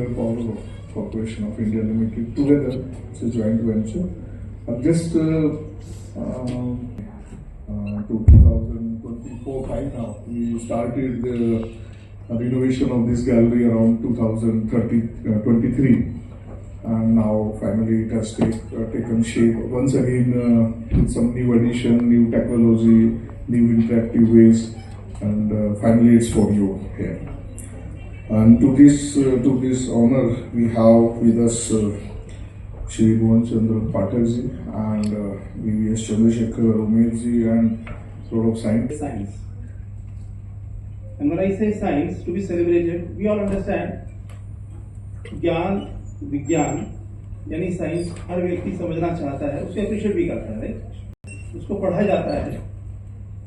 Nuclear Power Corporation of India Limited together. It's a joint venture. Just to 2024 by now, we started the renovation of this gallery around 2023, and now finally it has taken shape once again with some new addition, new technology, new interactive ways, and finally it's for you here. And to this honor, we have with us Shri Bhuvan Chandra Pathakji and VVS Chandrasekhar Umerji and sort of science. And when I say science to be celebrated, we all understand ज्ञान विज्ञान यानी science हर व्यक्ति समझना चाहता है, उसे appreciate भी करता है, उसको पढ़ा जाता है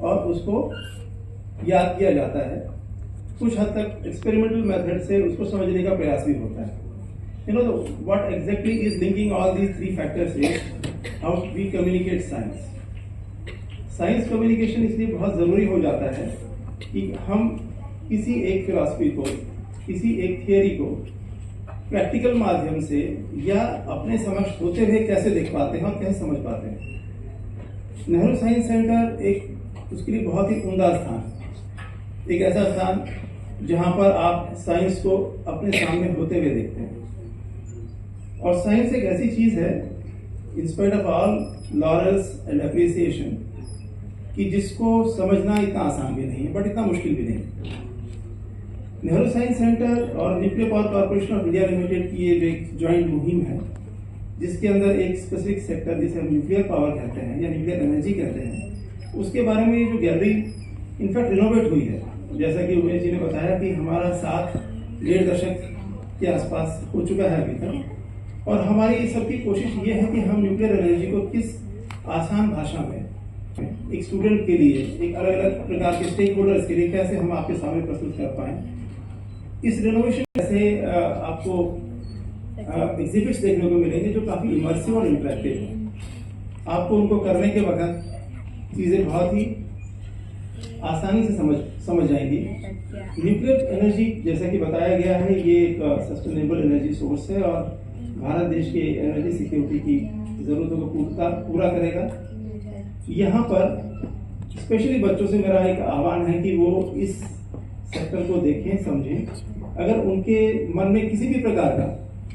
और उसको याद किया जाता है। कुछ हद तक एक्सपेरिमेंटल मेथड से उसको समझने का प्रयास भी होता है। You know what exactly is linking all these three factors is how we communicate science. Science communication इसलिए बहुत जरूरी हो जाता है कि हम किसी एक फिलॉसफी को, किसी एक थियरी को प्रैक्टिकल माध्यम से या अपने समक्ष होते हुए कैसे देख पाते हैं और कैसे समझ पाते हैं। नेहरू साइंस सेंटर एक उसके लिए बहुत ही उम्दा स्थान, एक ऐसा स्थान जहां पर आप साइंस को अपने सामने होते हुए देखते हैं। और साइंस एक ऐसी चीज है, in spite of all laurels and appreciation, कि जिसको समझना इतना आसान भी नहीं है बट इतना मुश्किल भी नहीं। नेहरू साइंस सेंटर और nuclear power corporation of India limited की ये एक ज्वाइंट मुहिम है, जिसके अंदर एक स्पेसिफिक सेक्टर जिसे हम न्यूक्लियर पावर कहते हैं या न्यूक्लियर एनर्जी कहते हैं, उसके बारे में ये जो गैलरी इनफैक्ट रिनोवेट हुई है। जैसा कि उमेश जी ने बताया कि हमारा 7-1.5 दशक के आसपास हो चुका है अभी तक, और हमारी सबकी कोशिश ये है कि हम न्यूक्लियर एनर्जी को किस आसान भाषा में एक स्टूडेंट के लिए, एक अलग अलग प्रकार के स्टेक होल्डर्स के लिए कैसे हम आपके सामने प्रस्तुत कर पाएं। इस रिनोवेशन से आपको एग्जिबिट्स देखने को मिलेंगे जो काफी इमर्सिव और इंटरेक्टिव है। आपको उनको करने के वक्त चीजें बहुत ही आसानी से समझ जाएंगी। न्यूक्लियर एनर्जी जैसा कि बताया गया है, ये एक सस्टेनेबल एनर्जी सोर्स है और भारत देश के एनर्जी सिक्योरिटी की जरूरतों को पूरा करेगा। यहाँ पर स्पेशली बच्चों से मेरा एक आह्वान है कि वो इस सेक्टर को देखें, समझें। अगर उनके मन में किसी भी प्रकार का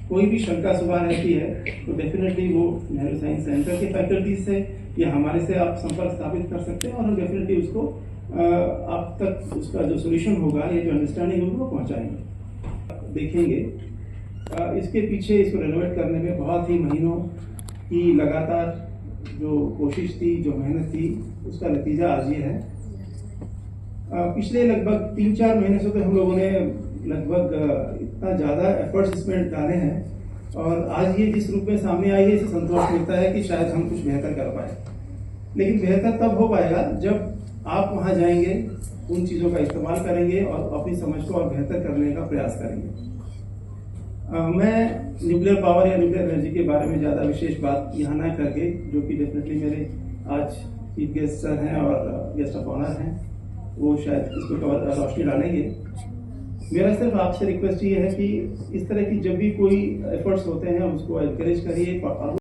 कोई भी शंका सुबह रहती है तो डेफिनेटली वो नेहरू साइंस सेंटर के फैकल्टीज से या हमारे से आप संपर्क स्थापित कर सकते हैं और हम डेफिनेटली उसको आप तक उसका जो सोल्यूशन होगा या जो अंडरस्टैंडिंग होगी वो पहुंचाएंगे। देखेंगे इसके पीछे इसको रेनोवेट करने में बहुत ही महीनों की लगातार जो कोशिश थी, जो मेहनत थी, उसका नतीजा आज ये है। पिछले लगभग 3-4 महीने से तो हम लोगों ने लगभग इतना ज़्यादा एफर्ट्स इसमें डाले हैं और आज ये जिस रूप में सामने आई है, इसे संतोष मिलता है कि शायद हम कुछ बेहतर कर पाए। लेकिन बेहतर तब हो पाएगा जब आप वहाँ जाएंगे, उन चीज़ों का इस्तेमाल करेंगे और अपनी समझ को और बेहतर करने का प्रयास करेंगे। मैं न्यूक्लियर पावर या न्यूक्लियर एनर्जी के बारे में ज़्यादा विशेष बात यहाँ ना करके, जो कि डेफिनेटली मेरे आज चीफ गेस्ट सर हैं और गेस्ट ऑफ ऑनर हैं, वो शायद इसको रोशनी डालेंगे। मेरा सिर्फ आपसे रिक्वेस्ट ये है कि इस तरह की जब भी कोई एफर्ट्स होते हैं उसको एनकरेज करिए।